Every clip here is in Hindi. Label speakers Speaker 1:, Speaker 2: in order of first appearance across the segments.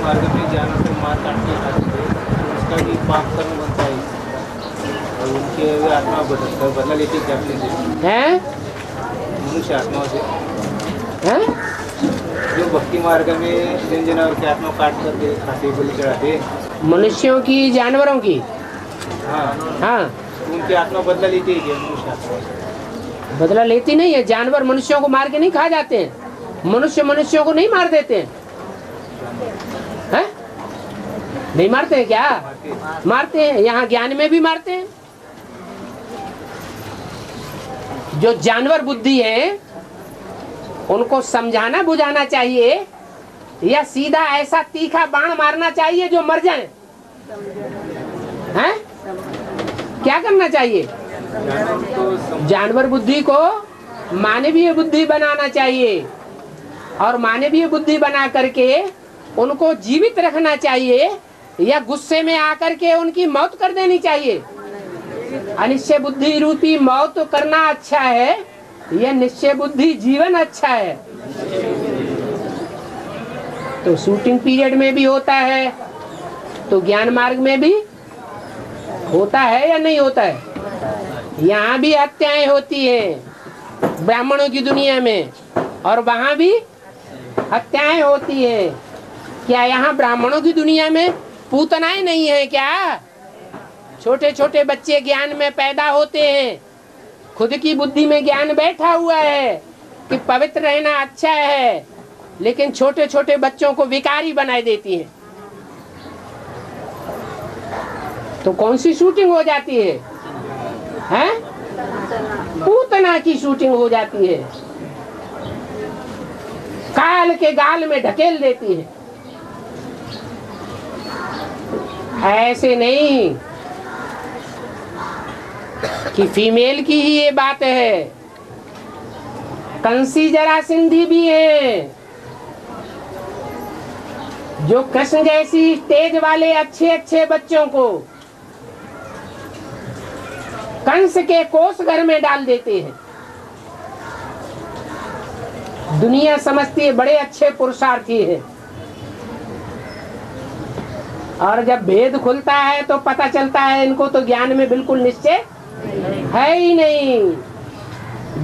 Speaker 1: मार्ग में जाना फिर मार काट के खाते थे, तो उसका भी पाप कर्म बनता है और उनके वे आत्मा बदला लेती क्या अपने
Speaker 2: हैं?
Speaker 1: मनुष्य आत्माओं से
Speaker 2: हैं?
Speaker 1: जो भक्ति मार्ग में जिन जानवर की आत्मा काट करके खाते बलि चढ़ाते,
Speaker 2: मनुष्यों की जानवरों की?
Speaker 1: हाँ
Speaker 2: हाँ,
Speaker 1: तो उनकी आत्मा बदला लेती है क्या मनुष्य आत्मा?
Speaker 2: बदला लेती नहीं है। जानवर मनुष्यों को मार के नहीं खा जाते हैं, मनुष्य मनुष्यों को नहीं मार देते हैं। हैं? नहीं मारते हैं क्या? मारते हैं, यहाँ ज्ञान में भी मारते हैं। जो जानवर बुद्धि है उनको समझाना बुझाना चाहिए, या सीधा ऐसा तीखा बाण मारना चाहिए जो मर जाए? हैं? क्या करना चाहिए? जानवर बुद्धि को मानवीय बुद्धि बनाना चाहिए, और मानवीय बुद्धि बना करके उनको जीवित रखना चाहिए, या गुस्से में आकर के उनकी मौत कर देनी चाहिए। अनिश्चय बुद्धि रूपी मौत करना अच्छा है या निश्चय बुद्धि जीवन अच्छा है? तो शूटिंग पीरियड में भी होता है, तो ज्ञान मार्ग में भी होता है या नहीं होता है? यहाँ भी हत्याएं होती हैं ब्राह्मणों की दुनिया में, और वहाँ भी हत्याएं होती हैं। क्या यहाँ ब्राह्मणों की दुनिया में पूतनाएं नहीं है क्या? छोटे छोटे बच्चे ज्ञान में पैदा होते हैं, खुद की बुद्धि में ज्ञान बैठा हुआ है कि पवित्र रहना अच्छा है, लेकिन छोटे छोटे बच्चों को विकारी बनाए देती हैं। तो कौन सी शूटिंग हो जाती है? हैं? पूतना की शूटिंग हो जाती है, काल के गाल में ढकेल देती है। ऐसे नहीं कि फीमेल की ही ये बात है, कंसी जरासिंधी भी है, जो कृष्ण जैसी तेज वाले अच्छे अच्छे बच्चों को कंस के कोष घर में डाल देते हैं। दुनिया समझती है बड़े अच्छे पुरुषार्थी है, और जब भेद खुलता है तो पता चलता है इनको तो ज्ञान में बिल्कुल निश्चय है ही नहीं।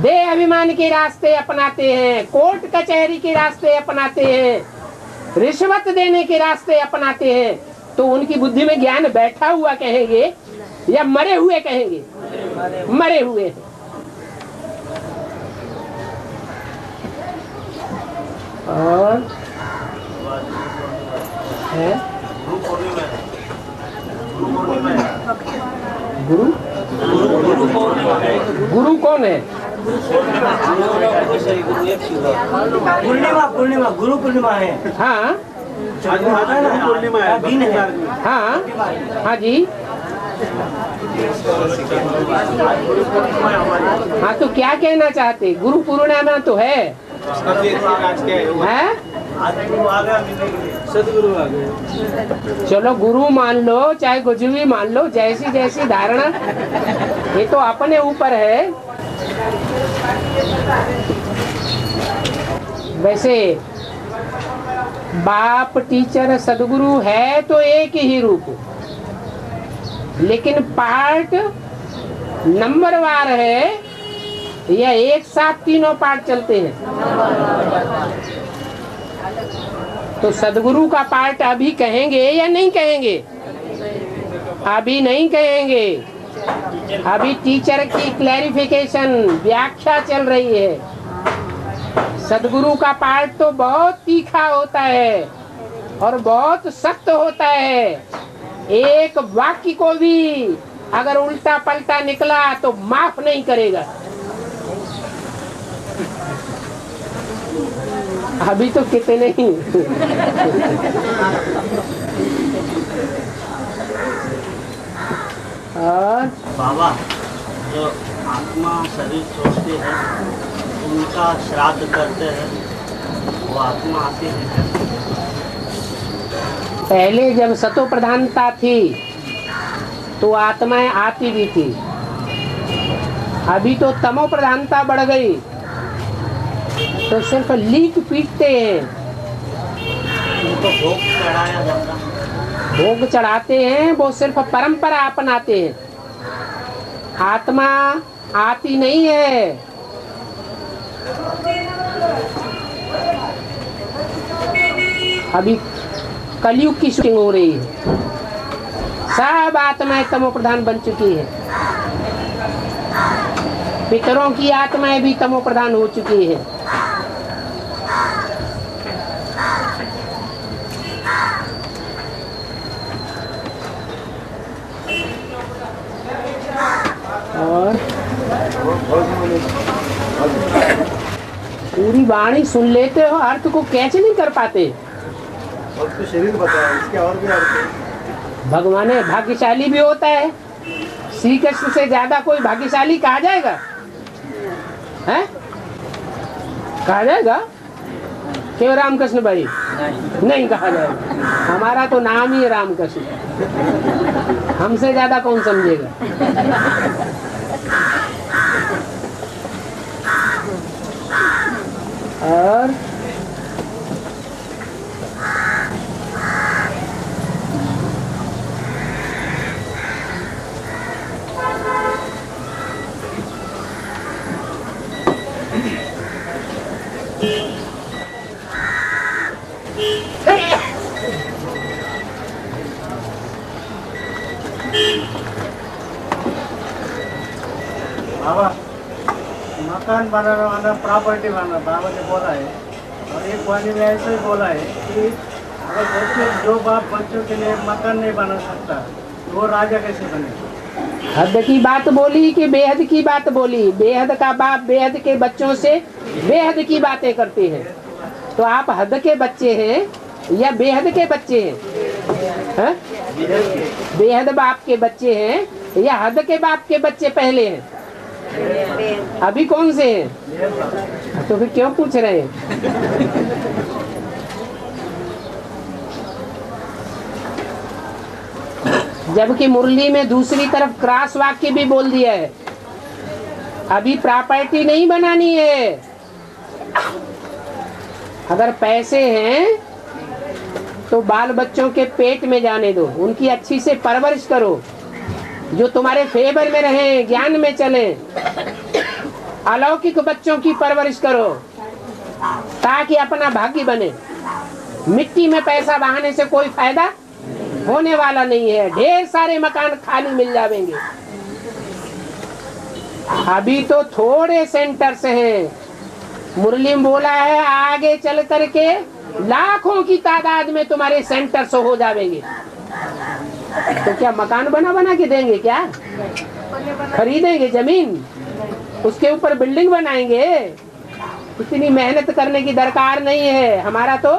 Speaker 2: देह अभिमान के रास्ते अपनाते हैं, कोर्ट कचहरी के रास्ते अपनाते हैं, रिश्वत देने के रास्ते अपनाते हैं। तो उनकी बुद्धि में ज्ञान बैठा हुआ कहेंगे या मरे हुए कहेंगे? मरे हुए हैं। और है गुरु गुरु कौन है?
Speaker 3: पूर्णिमा पूर्णिमा गुरु पूर्णिमा है।
Speaker 2: हाँ
Speaker 3: पूर्णिमा दिन है।
Speaker 2: हाँ हाँ जी। हाँ तो क्या कहना चाहते? गुरु पूर्णिमा तो है, है?
Speaker 1: सदगुरु आ गए।
Speaker 2: चलो गुरु मान लो चाहे कुछ भी मान लो, जैसी जैसी धारणा, ये तो अपने ऊपर है। वैसे बाप टीचर सदगुरु है तो एक ही रूप, लेकिन पार्ट नंबरवार है या एक साथ तीनों पार्ट चलते हैं। तो सदगुरु का पार्ट अभी कहेंगे या नहीं कहेंगे? अभी नहीं कहेंगे, अभी टीचर की क्लैरिफिकेशन व्याख्या चल रही है। सदगुरु का पार्ट तो बहुत तीखा होता है और बहुत सख्त होता है। एक वाक्य को भी अगर उल्टा पलटा निकला तो माफ नहीं करेगा। अभी तो कितने ही और
Speaker 3: बाबा जो आत्मा शरीर छोड़ते हैं उनका श्राद्ध करते हैं, वो आत्मा आती है।
Speaker 2: पहले जब सतो प्रधानता थी तो आत्माएं आती भी थी, अभी तो तमो प्रधानता बढ़ गई तो सिर्फ लीक पीटते हैं।
Speaker 3: उनको भोग चढ़ाया जाता है।
Speaker 2: भोग चढ़ाते हैं, वो सिर्फ परंपरा अपनाते हैं, आत्मा आती नहीं है। अभी कलयुग की शूटिंग हो रही है, सब आत्माएं तमो प्रधान बन चुकी है, पितरों की आत्माएं भी तमो प्रधान हो चुकी है। और पूरी वाणी सुन लेते हो, अर्थ को कैच नहीं कर पाते।
Speaker 1: और तो शरीर बताया, इसके और भी अर्थ है।
Speaker 2: भगवान भाग्यशाली भी होता है, श्री कृष्ण से ज्यादा कोई भाग्यशाली कहा जाएगा? हैं? कहा जाएगा? क्यों रामकृष्ण भाई? नहीं कहा जाएगा। हमारा तो नाम ही है रामकृष्ण, हमसे ज्यादा कौन समझेगा। और
Speaker 1: बाबा, मकान बनाना वाला प्रॉपर्टी बनाना बाबा ने बोला है, और एक वाणी में ऐसा ही बोला है कि अगर बच्चे जो बाप बच्चों के लिए मकान नहीं बना सकता तो वो राजा कैसे बने।
Speaker 2: हद की बात बोली कि बेहद की बात बोली? बेहद का बाप बेहद के बच्चों से बेहद की बातें करते हैं, तो आप हद के बच्चे हैं या बेहद के बच्चे हैं? बेहद बाप के बच्चे हैं या हद के बाप के बच्चे पहले हैं? अभी कौन से हैं? तो फिर क्यों पूछ रहे हैं? जबकि मुरली में दूसरी तरफ क्रॉस वाक्य भी बोल दिया है, अभी प्रॉपर्टी नहीं बनानी है। अगर पैसे हैं तो बाल बच्चों के पेट में जाने दो, उनकी अच्छी से परवरिश करो, जो तुम्हारे फेवर में रहे, ज्ञान में चले। अलौकिक बच्चों की परवरिश करो ताकि अपना भाग्य बने। मिट्टी में पैसा बहाने से कोई फायदा होने वाला नहीं है, ढेर सारे मकान खाली मिल जाएंगे। अभी तो थोड़े सेंटर्स हैं, मुरली में बोला है आगे चल करके लाखों की तादाद में तुम्हारे सेंटर्स हो जाएंगे। तो क्या मकान बना बना के देंगे? क्या खरीदेंगे जमीन, उसके ऊपर बिल्डिंग बनाएंगे? इतनी मेहनत करने की दरकार नहीं है। हमारा तो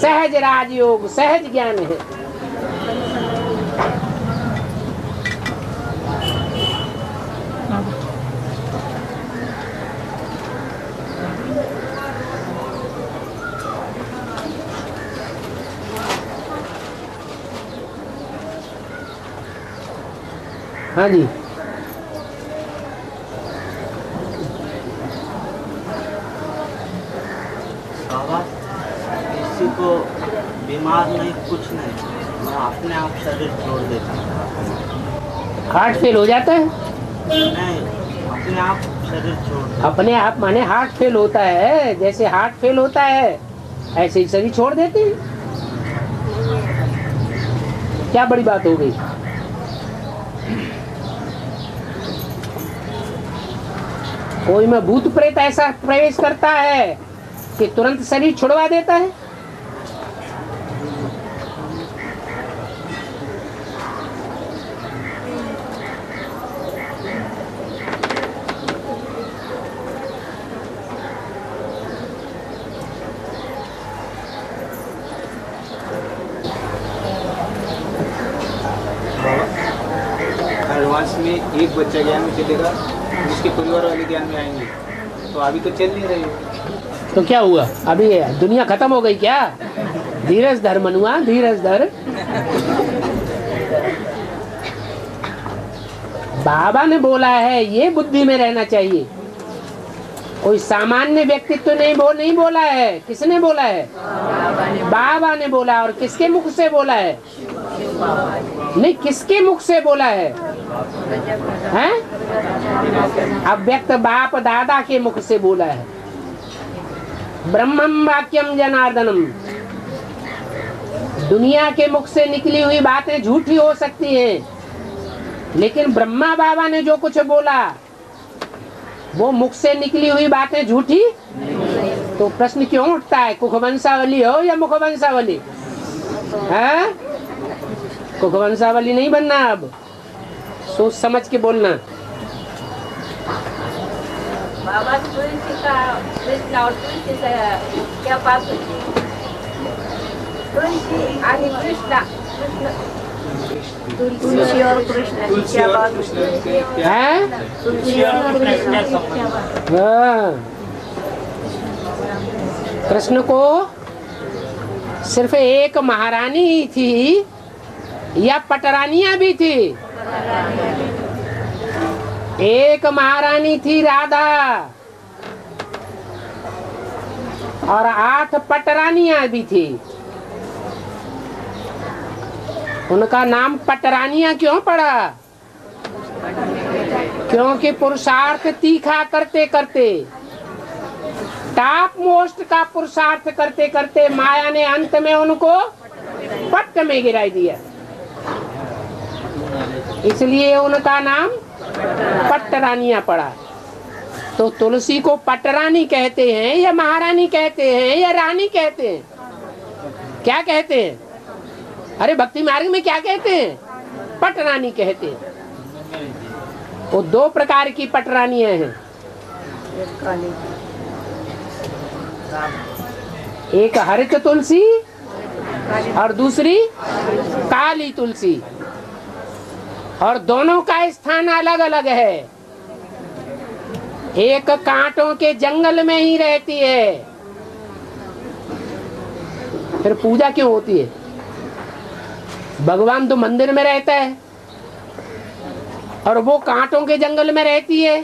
Speaker 2: सहज राजयोग, सहज ज्ञान है। हाँ जी,
Speaker 3: बाबा किसी को बीमार नहीं, कुछ नहीं, मैं अपने आप शरीर छोड़ देता हूँ।
Speaker 2: हार्ट फेल हो जाता है?
Speaker 3: नहीं, अपने आप शरीर छोड़ देता
Speaker 2: अपने आप माने हार्ट फेल होता है, जैसे हार्ट फेल होता है ऐसे ही शरीर छोड़ देते हैं। क्या बड़ी बात हो गई? कोई में भूत प्रेत ऐसा प्रवेश करता है कि तुरंत शरीर छुड़वा देता है।
Speaker 1: एडवांस में एक बच्चा ज्ञान में चलेगा, उसके परिवार वाले ज्ञान में आएंगे, तो अभी तो चल नहीं रही।
Speaker 2: तो क्या हुआ? अभी दुनिया खत्म हो गई क्या? धीरज धर मनुआ, धीरज धर। बाबा ने बोला है ये बुद्धि में रहना चाहिए। कोई सामान्य व्यक्तित्व नहीं बोला है। किसने बोला है? बाबा ने बोला। और किसके मुख से बोला है? नहीं, किसके मुख से बोला है? हैं? अव्यक्त बाप दादा के मुख से बोला है। ब्रह्मम वाक्यम जनार्दनम। दुनिया के मुख से निकली हुई बातें झूठी हो सकती हैं, लेकिन ब्रह्मा बाबा ने जो कुछ बोला वो मुख से निकली हुई बातें झूठी। तो प्रश्न क्यों उठता है, कुखवंशावली हो या मुखवंशावली? है? कुखवंशावली नहीं बनना, अब सोच समझ के बोलना।
Speaker 4: बाबा तुलसी का कृष्ण और तुलसी से क्या बात होती है? तुलसी आणि कृष्ण, तुलसी और कृष्ण की क्या बात होती है?
Speaker 2: हैं?
Speaker 4: तुलसी और कृष्ण की क्या बात?
Speaker 2: हाँ। कृष्ण को सिर्फ एक महारानी ही थी या पटरानियां भी थी? एक महारानी थी राधा और 8 पटरानियां भी थी। उनका नाम पटरानियां क्यों पड़ा? क्योंकि पुरुषार्थ तीखा करते करते, टॉप मोस्ट का पुरुषार्थ करते करते माया ने अंत में उनको पट्ट में गिरा दिया। इसलिए उनका नाम पटरानियां पड़ा। तो तुलसी को पटरानी कहते हैं या महारानी कहते हैं या रानी कहते हैं? क्या कहते हैं? अरे भक्ति मार्ग में क्या कहते हैं? पटरानी कहते हैं। वो 2 प्रकार की पटरानियां हैं। एक हरित तुलसी और दूसरी काली तुलसी, और दोनों का स्थान अलग अलग है। एक कांटों के जंगल में ही रहती है, फिर पूजा क्यों होती है? भगवान तो मंदिर में रहता है और वो कांटों के जंगल में रहती है,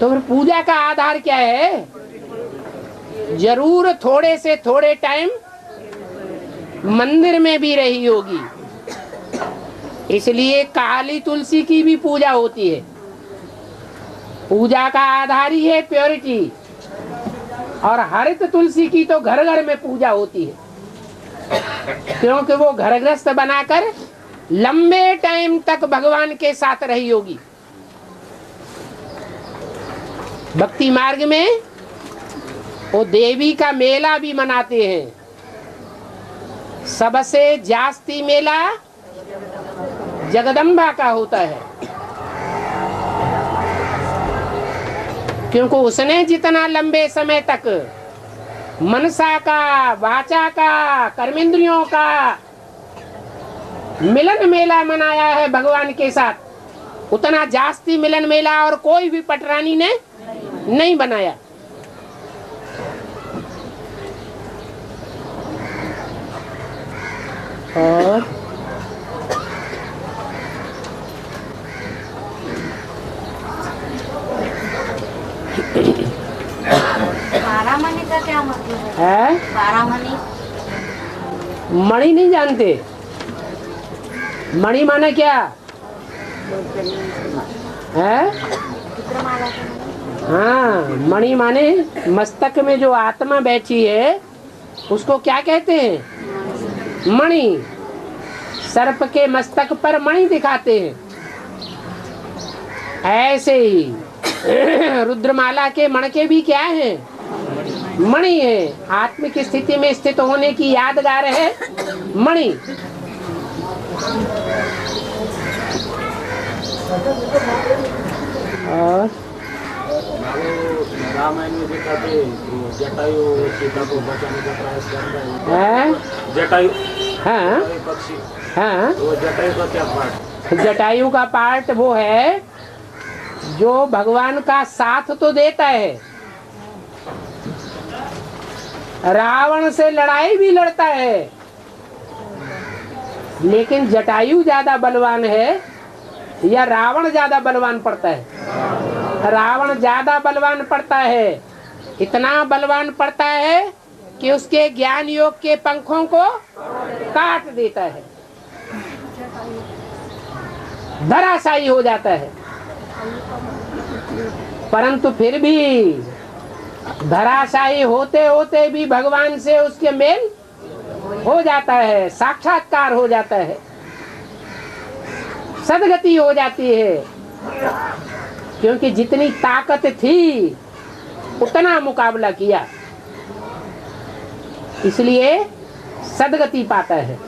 Speaker 2: तो फिर पूजा का आधार क्या है? जरूर थोड़े से थोड़े टाइम मंदिर में भी रही होगी, इसलिए काली तुलसी की भी पूजा होती है। पूजा का आधार ही है प्योरिटी, और हरित तुलसी की तो घर घर में पूजा होती है, क्योंकि वो घर गृहस्थ बनाकर लंबे टाइम तक भगवान के साथ रही होगी। भक्ति मार्ग में वो देवी का मेला भी मनाते हैं। सबसे जास्ती मेला जगदम्बा का होता है, क्योंकि उसने जितना लंबे समय तक मनसा का, वाचा का, कर्मेंद्रियों का मिलन मेला मनाया है भगवान के साथ, उतना जास्ती मिलन मेला और कोई भी पटरानी ने नहीं बनाया। और
Speaker 4: बारामणी का क्या मतलब
Speaker 2: है?
Speaker 4: बारामणी
Speaker 2: मणि नहीं जानते? मणि माने क्या है? हाँ, मणि माने मस्तक में जो आत्मा बैठी है उसको क्या कहते हैं? मणि। सर्प के मस्तक पर मणि दिखाते हैं, ऐसे ही रुद्रमाला के मणके भी क्या है? मणि है। आत्मिक स्थिति में स्थित होने की यादगार है मणि। और
Speaker 5: रामायण में दिखाते जटायु सीता को बचाने का प्रयास करता है। जटायु,
Speaker 2: हाँ
Speaker 5: पक्षी,
Speaker 2: हाँ,
Speaker 5: वो जटायु का क्या पार्ट?
Speaker 2: जटायु का पार्ट वो है जो भगवान का साथ तो देता है, रावण से लड़ाई भी लड़ता है, लेकिन जटायु ज्यादा बलवान है या रावण ज्यादा बलवान पड़ता है? रावण ज्यादा बलवान पड़ता है। इतना बलवान पड़ता है कि उसके ज्ञान योग के पंखों को काट देता है, धराशायी हो जाता है। परंतु फिर भी धराशायी होते होते भी भगवान से उसके मेल हो जाता है, साक्षात्कार हो जाता है, सदगति हो जाती है। क्योंकि जितनी ताकत थी उतना मुकाबला किया, इसलिए सदगति पाता है।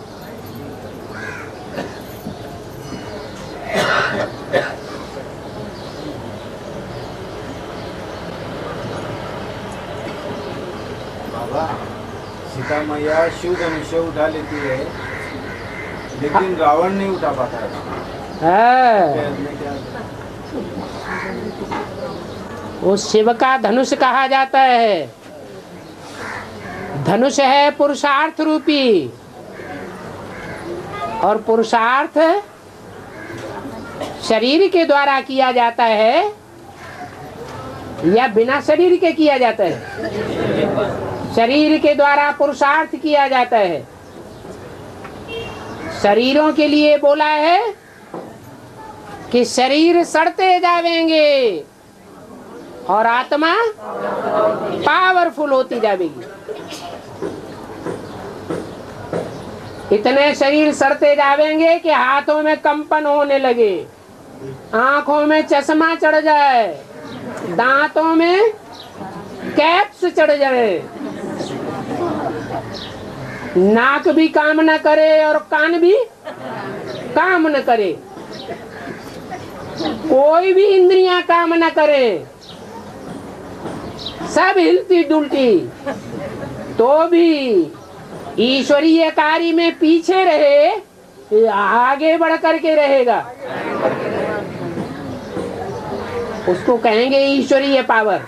Speaker 5: बाबा, सीता मैया शिव धनुष्य उठा लेती है, लेकिन रावण नहीं उठा पाता है।
Speaker 2: वो शिव का धनुष कहा जाता है। धनुष है पुरुषार्थ रूपी, और पुरुषार्थ शरीर के द्वारा किया जाता है या बिना शरीर के किया जाता है? शरीर के द्वारा पुरुषार्थ किया जाता है। शरीरों के लिए बोला है कि शरीर सड़ते जावेंगे और आत्मा पावरफुल होती जाएगी। इतने शरीर सड़ते जावेंगे कि हाथों में कंपन होने लगे, आंखों में चश्मा चढ़ जाए, दांतों में कैप्स चढ़ जाए, नाक भी काम न करे और कान भी काम न करे, कोई भी इंद्रियां काम न करे, सब हिलती डुलती, तो भी ईश्वरीय कार्य में पीछे रहे, आगे बढ़ करके रहेगा। उसको कहेंगे ईश्वरीय पावर।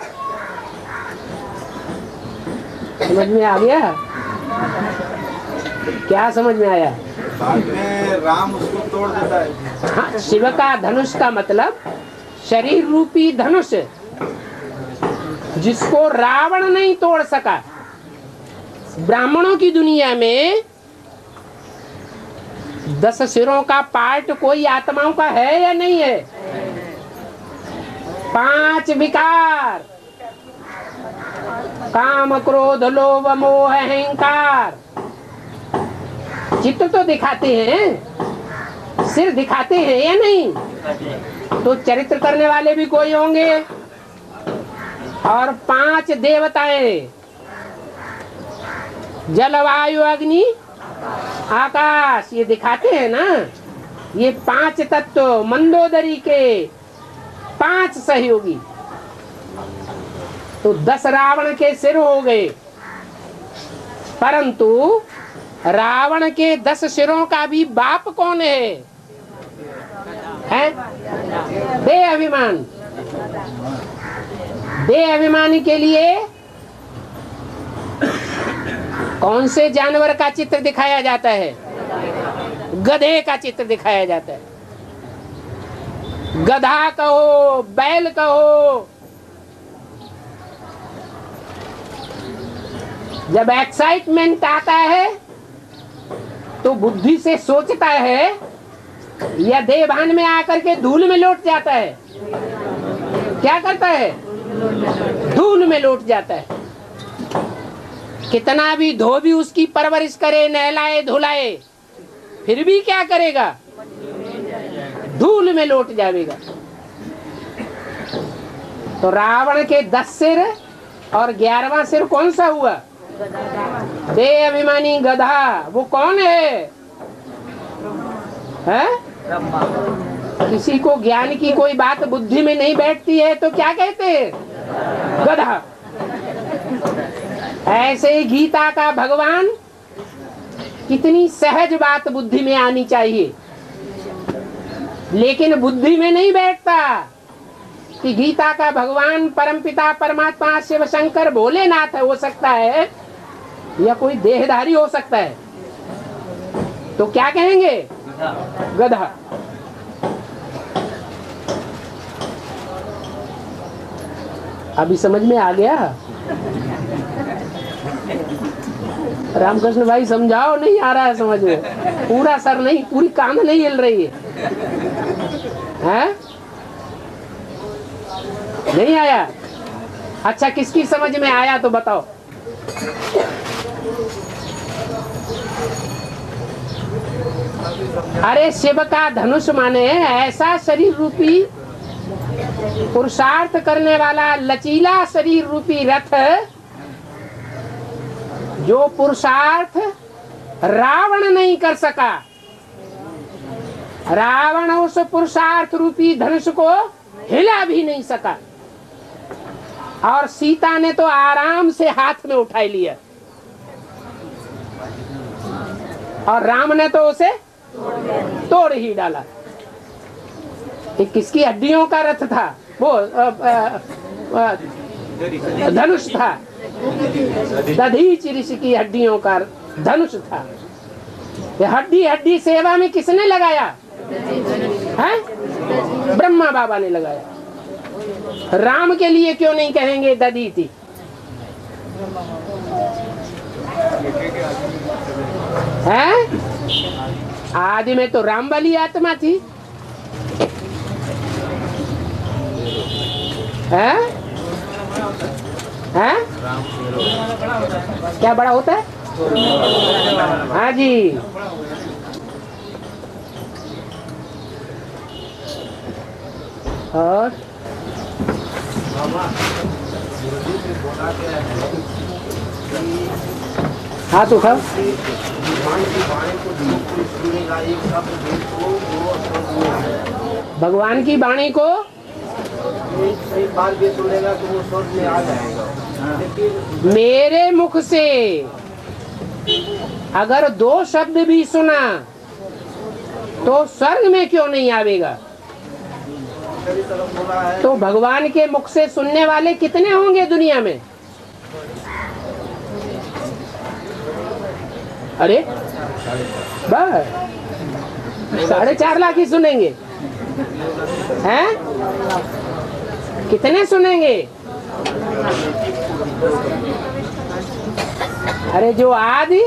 Speaker 2: समझ में आ गया? क्या समझ में आया?
Speaker 5: बाद में राम उसको तोड़ देता है।
Speaker 2: हाँ, शिव का धनुष का मतलब शरीर रूपी धनुष, जिसको रावण नहीं तोड़ सका। ब्राह्मणों की दुनिया में 10 सिरों का पार्ट कोई आत्माओं का है या नहीं है? 5 विकार, काम क्रोध लोभ मोह अहंकार, चित्त तो दिखाते हैं, सिर दिखाते हैं या नहीं? तो चरित्र करने वाले भी कोई होंगे। और 5 देवताएं, जल वायु अग्नि आकाश, ये दिखाते हैं ना। ये 5 तत्व मंदोदरी के 5 सहयोगी। तो 10 रावण के सिर हो गए, परंतु रावण के 10 सिरों का भी बाप कौन है? देह अभिमान। देह अभिमानी के लिए कौन से जानवर का चित्र दिखाया जाता है? गधे का चित्र दिखाया जाता है। गधा कहो, बैल कहो। जब एक्साइटमेंट आता है तो बुद्धि से सोचता है या देह भान में आकर के धूल में लौट जाता है? क्या करता है? धूल में लौट जाता है। कितना भी धोबी उसकी परवरिश करे, नहलाए धुलाए, फिर भी क्या करेगा? धूल में लौट जाएगा। तो रावण के 10 सिर और 11वां सिर कौन सा हुआ? देह अभिमानी गधा। वो कौन है? किसी को ज्ञान की कोई बात बुद्धि में नहीं बैठती है तो क्या कहते हैं? गधा। ऐसे ही गीता का भगवान, कितनी सहज बात बुद्धि में आनी चाहिए, लेकिन बुद्धि में नहीं बैठता कि गीता का भगवान परमपिता परमात्मा शिव शंकर भोलेनाथ हो सकता है या कोई देहधारी हो सकता है। तो क्या कहेंगे? गधा। अभी समझ में आ गया? रामकृष्ण भाई समझाओ, नहीं आ रहा है समझ में, पूरा सर नहीं, पूरी कान नहीं हिल रही है, हैं? नहीं आया? अच्छा, किसकी समझ में आया तो बताओ। अरे शिव का धनुष माने ऐसा शरीर रूपी पुरुषार्थ करने वाला लचीला शरीर रूपी रथ, जो पुरुषार्थ रावण नहीं कर सका। रावण उस पुरुषार्थ रूपी धनुष को हिला भी नहीं सका, और सीता ने तो आराम से हाथ में उठा लिया, और राम ने तो उसे तोड़ ही डाला। ये किसकी हड्डियों का रथ था? वो धनुष था, दधीचि ऋषि की हड्डियों का धनुष था। ये हड्डी हड्डी सेवा में किसने लगाया है? ब्रह्मा बाबा ने लगाया। राम के लिए क्यों नहीं कहेंगे दधीचि? है? आदि में तो राम वाली आत्मा थी, है? है? क्या बड़ा होता है? हाँ जी। और हाँ तो सब भगवान की वाणी को
Speaker 1: एक बार भी सुनेगा तो वो स्वर्ग में आ जाएगा।
Speaker 2: मेरे मुख से अगर 2 शब्द भी सुना तो स्वर्ग में क्यों नहीं आवेगा? तो भगवान के मुख से सुनने वाले कितने होंगे दुनिया में? अरे बस 4.5 लाख ही सुनेंगे, हैं? कितने सुनेंगे? अरे जो आदि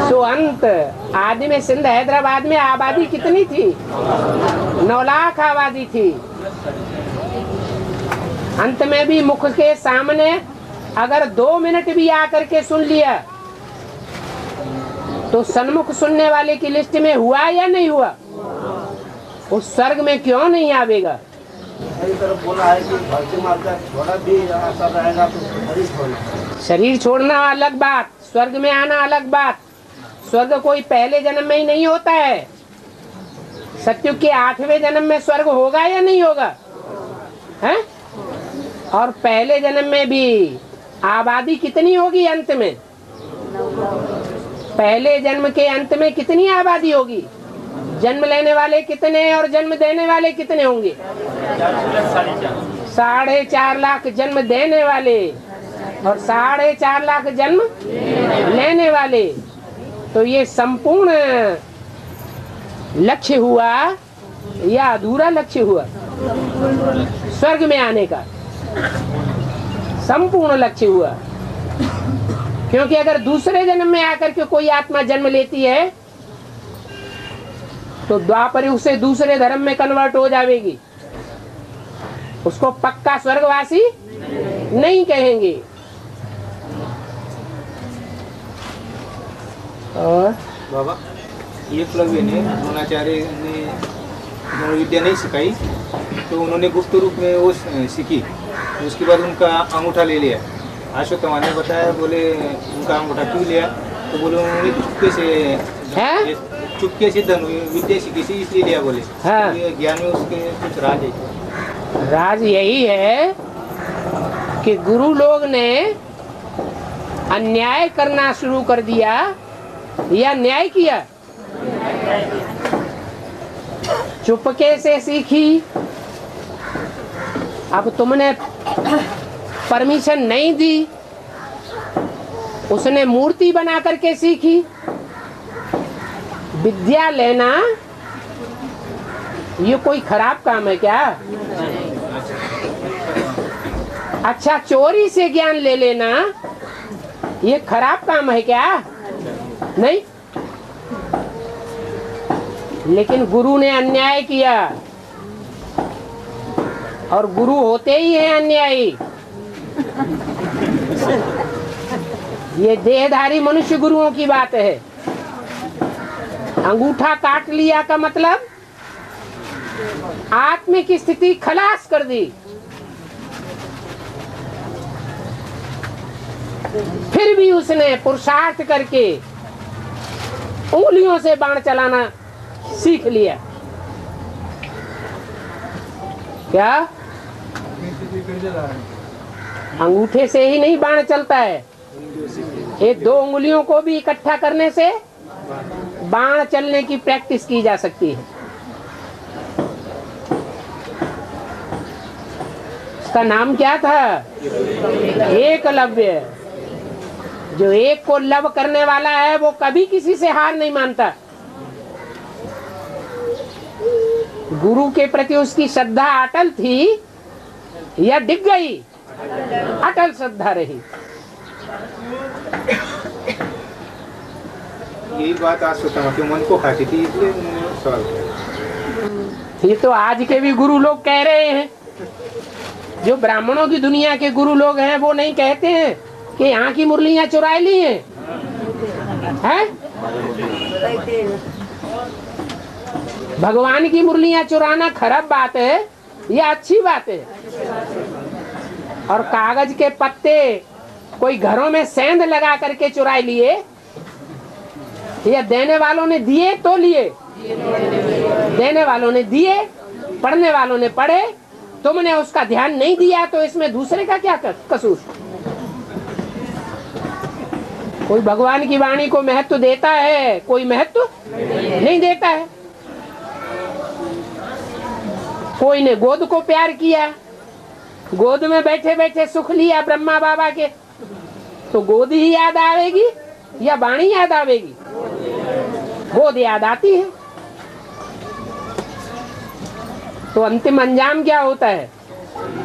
Speaker 2: तो अंत। आदि में सिंध हैदराबाद में आबादी कितनी थी? 9 लाख आबादी थी। अंत में भी मुख के सामने अगर 2 मिनट भी आकर के सुन लिया तो सन्मुख सुनने वाले की लिस्ट में हुआ या नहीं हुआ? उस स्वर्ग में क्यों नहीं आवेगा?
Speaker 1: तरफ बोला है कि भक्ति मार्ग थोड़ा भी असर रहेगा तो शरीर छोड़ना।
Speaker 2: शरीर छोड़ना अलग बात, स्वर्ग में आना अलग बात। स्वर्ग कोई पहले जन्म में ही नहीं होता है। सत्युग के 8वें जन्म में स्वर्ग होगा या नहीं होगा? हैं? और पहले जन्म में भी आबादी कितनी होगी? अंत में पहले जन्म के अंत में कितनी आबादी होगी? जन्म लेने वाले कितने और जन्म देने वाले कितने होंगे? 4.5 लाख जन्म देने वाले और 4.5 लाख जन्म लेने वाले। तो ये संपूर्ण लक्ष्य हुआ या अधूरा लक्ष्य हुआ? स्वर्ग में आने का संपूर्ण लक्ष्य हुआ। क्योंकि अगर दूसरे जन्म में आकर के कोई आत्मा जन्म लेती है तो द्वापर युग से दूसरे धर्म में कन्वर्ट हो जाएगी, उसको पक्का स्वर्गवासी नहीं कहेंगे। और
Speaker 6: बाबा एकलव्य ने द्रोणाचार्य ने विद्या नहीं सिखाई तो उन्होंने गुप्त रूप में वो सीखी। उसके बाद उनका अंगूठा ले लिया। अश्वत्थामा ने बताया, बोले उनका अंगूठा क्यों लिया? तो बोले उन्होंने चुपके से धनु विद्या सीखी थी इसलिए लिया। बोले
Speaker 2: हाँ।
Speaker 6: तो ज्ञान में उसके कुछ राज है।
Speaker 2: राज यही है कि गुरु लोग ने अन्याय करना शुरू कर दिया या न्याय किया? चुपके से सीखी। अब तुमने परमिशन नहीं दी, उसने मूर्ति बना करके सीखी। विद्या लेना ये कोई खराब काम है क्या? अच्छा, चोरी से ज्ञान ले लेना ये खराब काम है क्या? नहीं। लेकिन गुरु ने अन्याय किया, और गुरु होते ही हैं अन्यायी। ये देहधारी मनुष्य गुरुओं की बात है। अंगूठा काट लिया का मतलब आत्मिक स्थिति खलास कर दी। फिर भी उसने पुरुषार्थ करके उंगलियों से बाण चलाना सीख लिया। क्या? अंगूठे से ही नहीं बाण चलता है, ये 2 उंगलियों को भी इकट्ठा करने से बाण चलने की प्रैक्टिस की जा सकती है। उसका नाम क्या था? एकलव्य। जो एक को लव करने वाला है वो कभी किसी से हार नहीं मानता। गुरु के प्रति उसकी श्रद्धा अटल थी या डिग गई? अटल श्रद्धा रही।
Speaker 6: यही बात आज सोचा कि मन को खाती थी, इसलिए उन्होंने सवाल किया।
Speaker 2: ये तो आज के भी गुरु लोग कह रहे हैं। जो ब्राह्मणों की दुनिया के गुरु लोग हैं वो नहीं कहते हैं कि यहाँ की मुरलियाँ चुरा ली हैं? भगवान की मुरलियाँ चुराना खराब बात है या अच्छी बात है? और कागज के पत्ते कोई घरों में सेंध लगा करके चुरा लिए, या देने वालों ने दिए तो लिए? देने वालों ने दिए, पढ़ने वालों ने पढ़े, तुमने उसका ध्यान नहीं दिया, तो इसमें दूसरे का क्या कसूर? कोई भगवान की वाणी को महत्व देता है, कोई महत्व नहीं देता है। कोई ने गोद को प्यार किया, गोद में बैठे बैठे सुख लिया ब्रह्मा बाबा के, तो गोद ही याद आवेगी या वाणी याद आवेगी? गोद याद आती है। तो अंतिम अंजाम क्या होता है?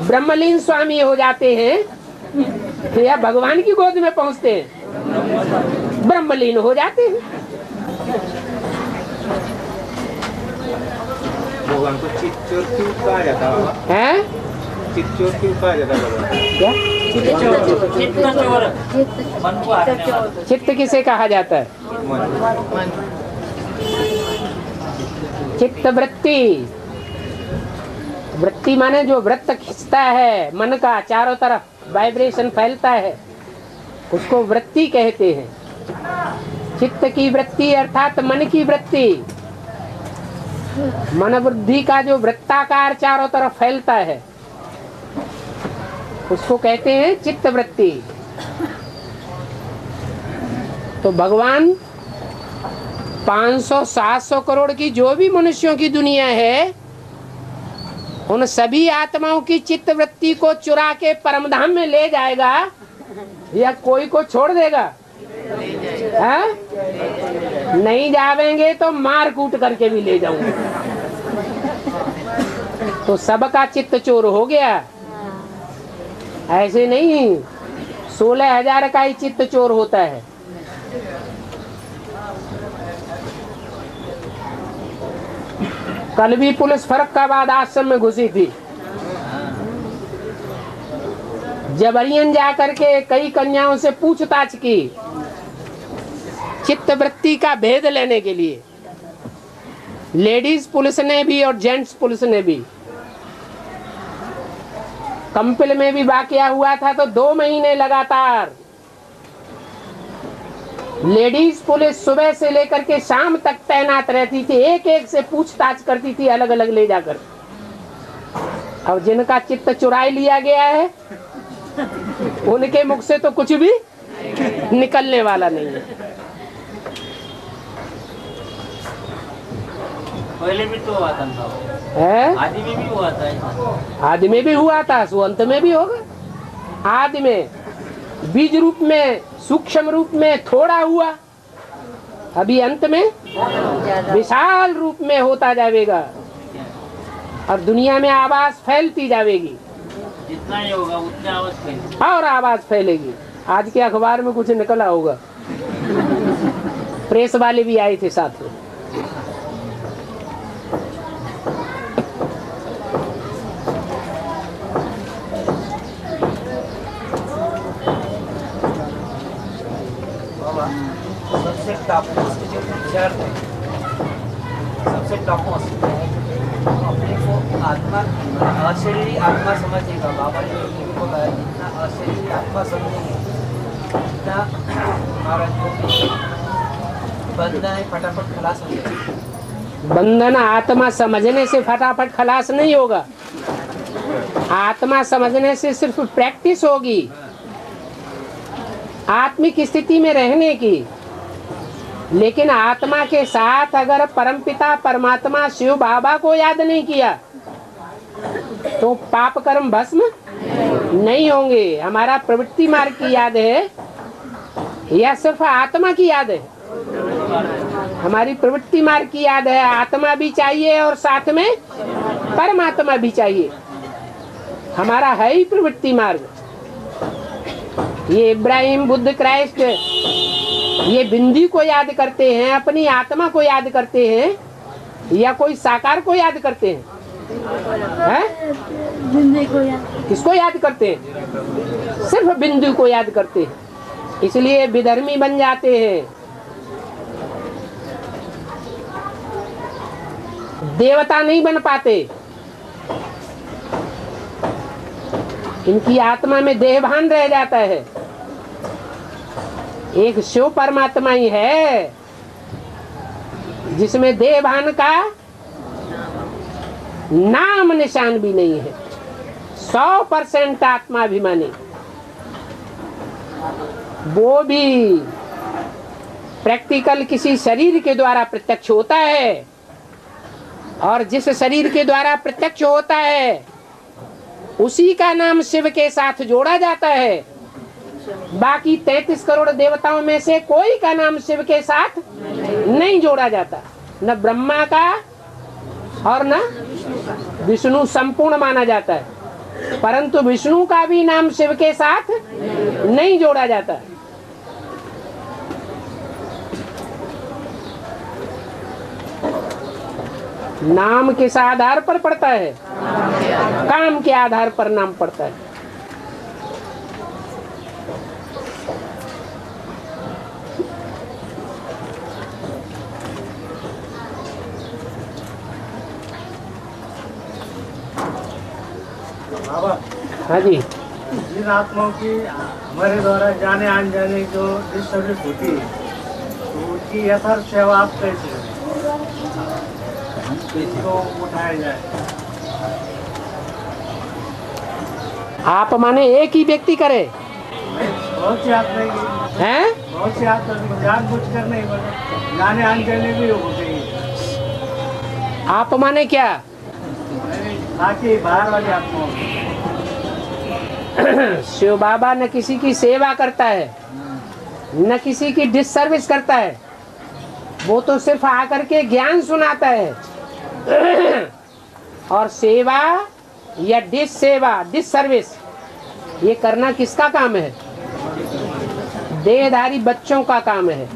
Speaker 2: ब्रह्मलीन स्वामी हो जाते हैं या भगवान की गोद में पहुंचते हैं? ब्रह्मलीन हो जाते हैं।
Speaker 6: भगवान को चित्तचोर क्यों कहा जाता है? चित्तचोर क्यों कहा जाता है?
Speaker 2: क्या?
Speaker 3: मन
Speaker 2: चित्त किसे कहा जाता है? चित्त वृत्ति। वृत्ति माने जो वृत्त खींचता है मन का, चारों तरफ वाइब्रेशन फैलता है, उसको वृत्ति कहते हैं। चित्त की वृत्ति अर्थात मन की वृत्ति। मन बुद्धि का जो वृत्ताकार चारों तरफ फैलता है उसको कहते हैं चित्त वृत्ति। तो भगवान 500-700 करोड़ की जो भी मनुष्यों की दुनिया है, उन सभी आत्माओं की चित्त वृत्ति को चुरा के परमधाम में ले जाएगा या कोई को छोड़ देगा? नहीं जावेंगे तो मार कूट करके भी ले जाऊंगा। तो सबका चित्त चोर हो गया। ऐसे नहीं, 16,000 का ही चित्त चोर होता है। कल भी पुलिस फर्रुखाबाद आश्रम में घुसी थी, जबरियन जाकर के कई कन्याओं से पूछताछ की चित्त वृत्ति का भेद लेने के लिए। लेडीज पुलिस ने भी और जेंट्स पुलिस ने भी। कंपिल में भी वाकया हुआ था तो 2 महीने लगातार लेडीज पुलिस सुबह से लेकर के शाम तक तैनात रहती थी, एक एक से पूछताछ करती थी अलग अलग ले जाकर। अब जिनका चित्त चुराई लिया गया है उनके मुख से तो कुछ भी निकलने वाला नहीं है।
Speaker 3: पहले भी तो हुआ था, आदि में भी हुआ था।
Speaker 2: आदि में भी हुआ था, सो अंत में भी होगा। आदि में बीज रूप में, सूक्ष्म रूप में थोड़ा हुआ, अभी अंत में विशाल रूप में होता जाएगा और दुनिया में आवाज फैलती जाएगी।
Speaker 3: जितना ही होगा उतनी आवाज फैलेगी
Speaker 2: और आवाज फैलेगी। आज के अखबार में कुछ निकला होगा, प्रेस वाले भी आए थे साथ में।
Speaker 5: सबसे टॉपमोस्ट जो विचार है, सबसे टॉपमोस्ट अपने को आत्मा अशरीरी आत्मा समझेगा। बाबा ने ये भी बोला है, जितना अशरीरी आत्मा समझेंगे उतना हमारा जो बंधन है फटाफट खलास हो जाएगा।
Speaker 2: बंधन आत्मा समझने से फटाफट खलास नहीं होगा। आत्मा समझने से सिर्फ प्रैक्टिस होगी आत्मिक स्थिति में रहने की। लेकिन आत्मा के साथ अगर परमपिता परमात्मा शिव बाबा को याद नहीं किया तो पाप कर्म भस्म नहीं होंगे। हमारा प्रवृत्ति मार्ग की याद है या सिर्फ आत्मा की याद है? हमारी प्रवृत्ति मार्ग की याद है। आत्मा भी चाहिए और साथ में परमात्मा भी चाहिए। हमारा है ही प्रवृत्ति मार्ग। ये इब्राहिम, बुद्ध, क्राइस्ट ये बिंदी को याद करते हैं, अपनी आत्मा को याद करते हैं या कोई साकार को याद करते हैं?
Speaker 4: बिंदी को याद।
Speaker 2: किसको याद करते हैं? सिर्फ बिंदु को याद करते हैं, इसलिए विधर्मी बन जाते हैं, देवता नहीं बन पाते। इनकी आत्मा में देहभान रह जाता है। एक शिव परमात्मा ही है जिसमें देहभान का नाम निशान भी नहीं है। 100% आत्माभिमानी, वो भी प्रैक्टिकल किसी शरीर के द्वारा प्रत्यक्ष होता है, और जिस शरीर के द्वारा प्रत्यक्ष होता है उसी का नाम शिव के साथ जोड़ा जाता है। बाकी 33 करोड़ देवताओं में से कोई का नाम शिव के साथ नहीं जोड़ा जाता, न ब्रह्मा का और न विष्णु संपूर्ण माना जाता है, परंतु विष्णु का भी नाम शिव के साथ नहीं जोड़ा जाता। नाम किस आधार पर पड़ता है? काम के आधार पर नाम पड़ता है।
Speaker 1: बाबा,
Speaker 2: हाँ जी।
Speaker 1: जिन आत्माओं की हमारे द्वारा जाने आने जाने जो डिस्टर्बेंस होती है तो उनकी यथार्थ सेवा आप कैसे करें? इसको उठाया जाए।
Speaker 2: आप माने एक ही व्यक्ति करे?
Speaker 1: बहुत सी आत्माएं
Speaker 2: हैं?
Speaker 1: बहुत सी आत्मा जानबूझ कर नहीं, मतलब जाने आने जाने भी होते हैं।
Speaker 2: आप माने क्या?
Speaker 1: बाकी बाहर वाली आत्माओं
Speaker 2: शिव बाबा न किसी की सेवा करता है न किसी की डिससर्विस करता है, वो तो सिर्फ आकर के ज्ञान सुनाता है। और सेवा या डिससर्विस ये करना किसका काम है? देहधारी बच्चों का काम है।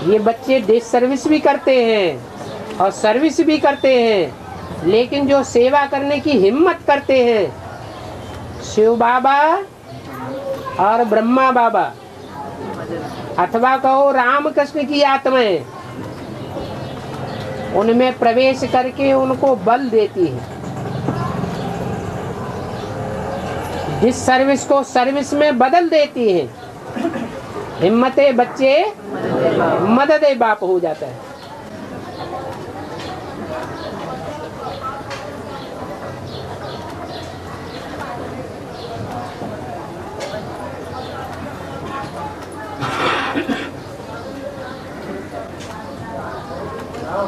Speaker 2: ये बच्चे डिससर्विस भी करते हैं और सर्विस भी करते हैं, लेकिन जो सेवा करने की हिम्मत करते हैं शिव बाबा और ब्रह्मा बाबा, अथवा कहो रामकृष्ण की आत्माएं, उनमें प्रवेश करके उनको बल देती है। जिस सर्विस को सर्विस में बदल देती है। हिम्मते बच्चे मददे बाप हो जाता है।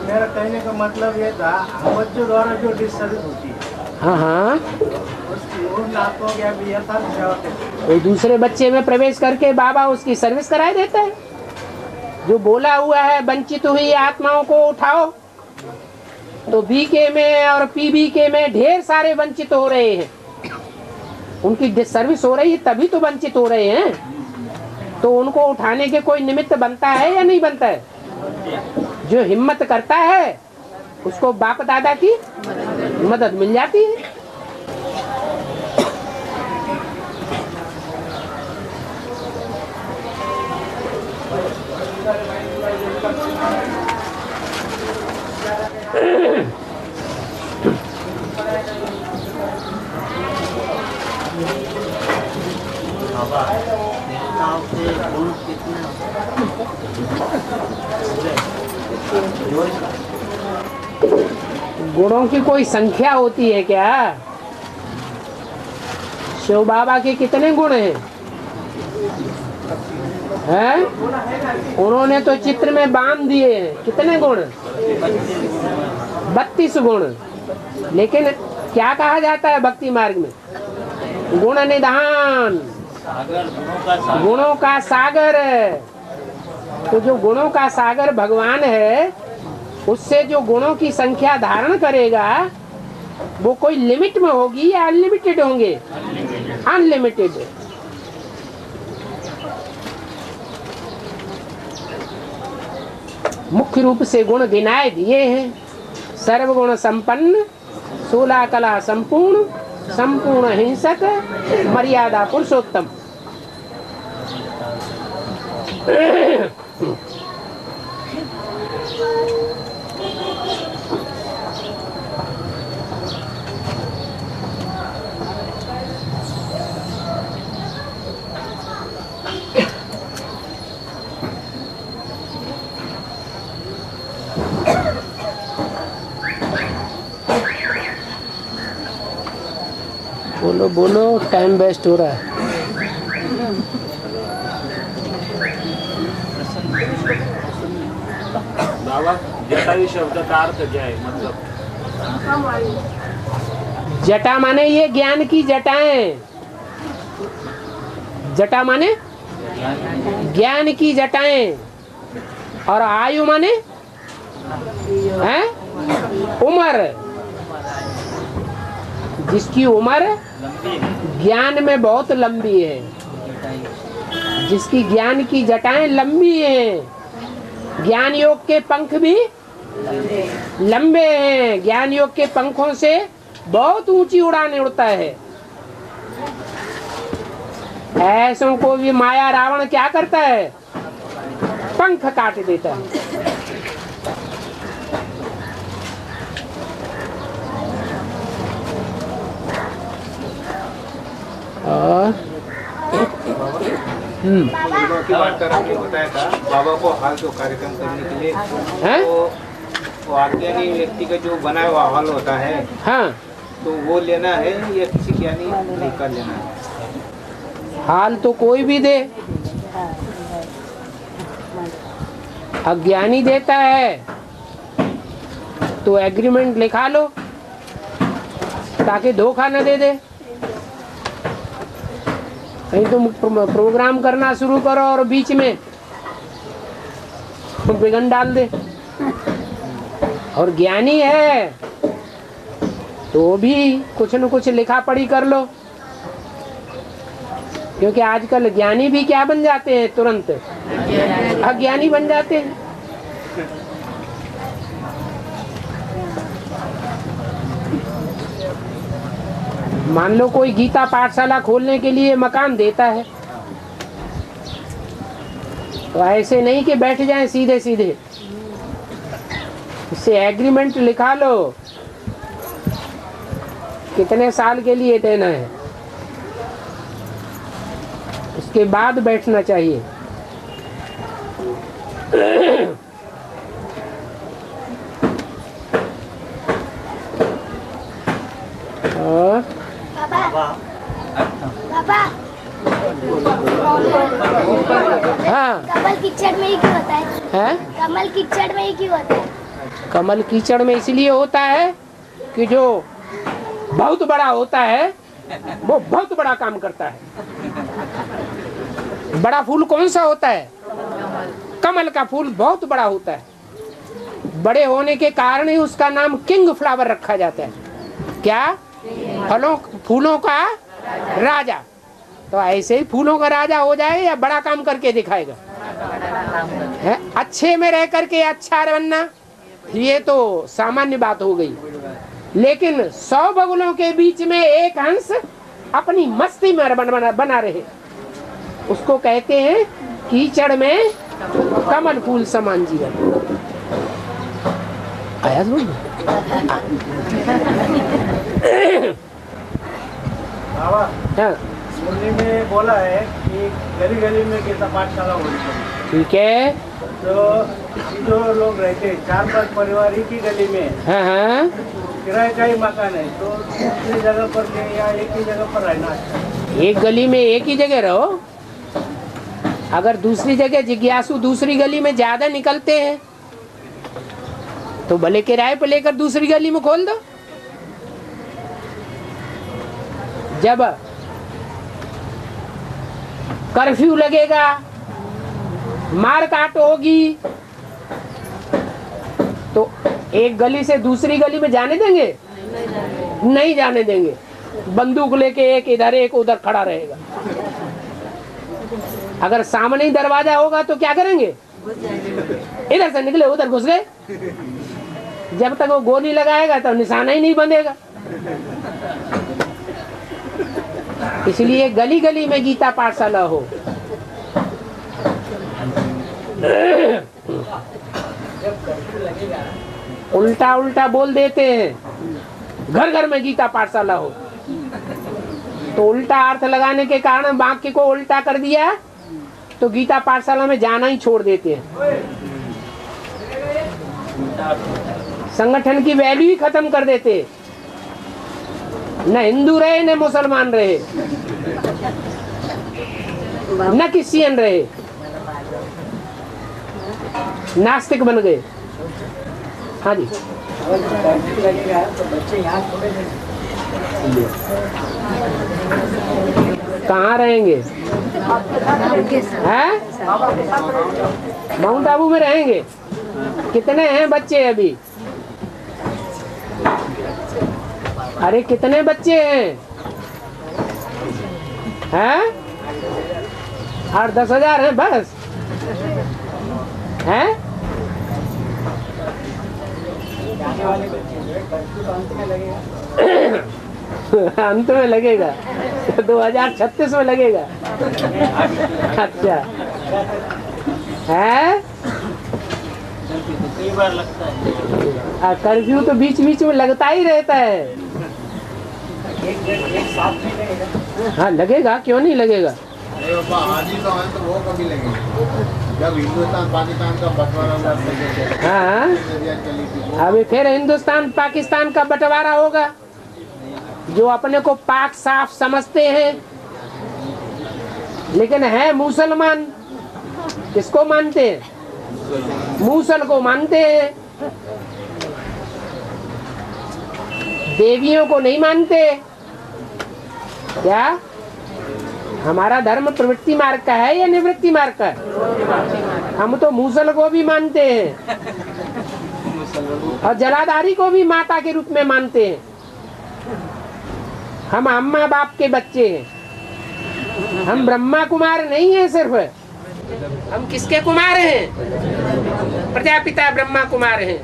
Speaker 1: मेरा कहने का मतलब ये था, हम बच्चों द्वारा जो डिस्टर्बेंस होती है
Speaker 2: हाँ,
Speaker 1: उसकी उन आत्माओं की अभी यथार्थ सेवा करते
Speaker 2: कोई दूसरे बच्चे में प्रवेश करके बाबा उसकी सर्विस कराए देता है। जो बोला हुआ है वंचित हुई आत्माओं को उठाओ, तो बीके में और पीबीके में ढेर सारे वंचित हो रहे हैं। उनकी डिसर्विस हो रही है, तभी तो वंचित हो रहे हैं। तो उनको उठाने के कोई निमित्त बनता है या नहीं बनता है? जो हिम्मत करता है उसको बाप दादा की मदद मिल जाती है।
Speaker 3: बाबा देवताओं के गुण कितने
Speaker 2: गुणों की कोई संख्या होती है क्या? शिव बाबा के कितने गुण हैं? उन्होंने तो चित्र में बांध दिए हैं। कितने गुण? 32 गुण। लेकिन क्या कहा जाता है भक्ति मार्ग में? गुण निधान, गुणों का सागर। तो जो गुणों का सागर भगवान है, उससे जो गुणों की संख्या धारण करेगा वो कोई लिमिट में होगी या अनलिमिटेड होंगे? अनलिमिटेड। मुख्य रूप से गुण गिनाए दिए हैं। सर्वगुण संपन्न, 16 कला संपूर्ण, संपूर्ण हिंसक, मर्यादा पुरुषोत्तम। बोलो बोलो, टाइम वेस्ट हो रहा है।
Speaker 7: बाबा जटायु शब्द का अर्थ क्या है? मतलब
Speaker 2: जटा माने ये ज्ञान की जटाएं। जटा माने ज्ञान की जटाएं। और आयु माने हैं? उम्र। जिसकी उम्र ज्ञान में बहुत लंबी है, जिसकी ज्ञान की जटाएं लंबी हैं। ज्ञान योग के पंख भी लंबे हैं। ज्ञान योग के पंखों से बहुत ऊंची उड़ान उड़ता है। ऐसों को भी माया रावण क्या करता है? पंख काट देता है।
Speaker 6: की बात कर आपने बताया था बाबा को हाल तो कार्यक्रम करने के लिए
Speaker 2: हैं?
Speaker 6: वो अज्ञानी व्यक्ति का जो बनाया हुआ हाल होता है,
Speaker 2: हाँ,
Speaker 6: तो वो लेना है या किसी ज्ञानी का लेना है?
Speaker 2: हाल तो कोई भी दे। अज्ञानी देता है तो एग्रीमेंट लिखा लो ताकि धोखा न दे दे। कहीं तुम प्रोग्राम करना शुरू करो और बीच में विघन डाल दे। और ज्ञानी है तो भी कुछ न कुछ लिखा पढ़ी कर लो, क्योंकि आजकल ज्ञानी भी क्या बन जाते हैं? तुरंत अज्ञानी बन जाते हैं। मान लो कोई गीता पाठशाला खोलने के लिए मकान देता है, तो ऐसे नहीं कि बैठ जाएं सीधे सीधे। इससे एग्रीमेंट लिखा लो कितने साल के लिए देना है, उसके बाद बैठना चाहिए।
Speaker 8: पापा
Speaker 2: हाँ,
Speaker 8: कमल कीचड़ में ही क्यों होता है? कमल कीचड़ में ही क्यों होता है?
Speaker 2: कमल कीचड़ में इसलिए होता है कि जो बहुत बड़ा होता है वो बहुत बड़ा काम करता है। बड़ा फूल कौन सा होता है? कमल का फूल बहुत बड़ा होता है। बड़े होने के कारण ही उसका नाम किंग फ्लावर रखा जाता है। क्या? फलों फूलों का राजा। तो ऐसे ही फूलों का राजा हो जाए या बड़ा काम करके दिखाएगा? है अच्छे में रह करके अच्छा बनना, ये तो सामान्य बात हो गई। लेकिन 100 बगुलों के बीच में एक हंस अपनी मस्ती में बना रहे, उसको कहते हैं कीचड़ में कमल फूल समान जीवन। आया समझ में?
Speaker 1: बाबा
Speaker 2: हाँ
Speaker 1: मुरली में बोला है कि गली गली में गीता पाठशाला होनी चाहिए।
Speaker 2: ठीक है।
Speaker 1: तो जो लोग रहते हैं 4-5 परिवार ही की गली में,
Speaker 2: हाँ हाँ
Speaker 1: किराए का ही मकान है, तो दूसरी जगह पर ले या एक ही जगह पर रहना अच्छा है।
Speaker 2: एक गली में एक ही जगह रहो। अगर दूसरी जगह जिज्ञासु दूसरी गली में ज्यादा निकलते हैं तो भले किराए पर लेकर दूसरी गली में खोल दो। जब कर्फ्यू लगेगा, मार काट होगी, तो एक गली से दूसरी गली में जाने देंगे? नहीं जाने देंगे। बंदूक लेके एक इधर एक उधर खड़ा रहेगा। अगर सामने ही दरवाजा होगा तो क्या करेंगे? इधर से निकले उधर घुस गए। जब तक वो गोली लगाएगा तो निशाना ही नहीं बंधेगा। इसलिए गली गली में गीता पाठशाला हो। उल्टा उल्टा बोल देते हैं घर घर में गीता पाठशाला हो, तो उल्टा अर्थ लगाने के कारण वाक्य को उल्टा कर दिया तो गीता पाठशाला में जाना ही छोड़ देते हैं। संगठन की वैल्यू ही खत्म कर देते, न हिंदू रहे न मुसलमान रहे न क्रिश्चियन रहे, नास्तिक बन गए। हाँ जी। कहाँ रहेंगे? हैं? माउंट आबू में रहेंगे। कितने हैं बच्चे अभी? अरे कितने बच्चे हैं? हैं? 8-10 हजार हैं बस? हैं? अंत में लगेगा 2036 में लगेगा। अच्छा है।
Speaker 3: कई बार लगता है।
Speaker 2: कर्फ्यू तो बीच बीच में लगता ही रहता है। हाँ लगेगा, क्यों नहीं लगेगा।
Speaker 9: आज ही तो है तो वो कभी लगेगा जब हिंदुस्तान पाकिस्तान का बंटवारा।
Speaker 2: हाँ अभी फिर हिंदुस्तान पाकिस्तान का बंटवारा होगा। जो अपने को पाक साफ समझते हैं लेकिन है मुसलमान, किसको मानते हैं? मूसल को मानते हैं, देवियों को नहीं मानते। क्या हमारा धर्म प्रवृत्ति मार्ग का है या निवृत्ति मार्ग का? हम तो मूसल को भी मानते हैं और जलाधारी को भी माता के रूप में मानते हैं। हम अम्मा बाप के बच्चे हैं, हम ब्रह्मा कुमार नहीं हैं। सिर्फ हम किसके कुमार हैं? प्रजापिता ब्रह्मा कुमार हैं।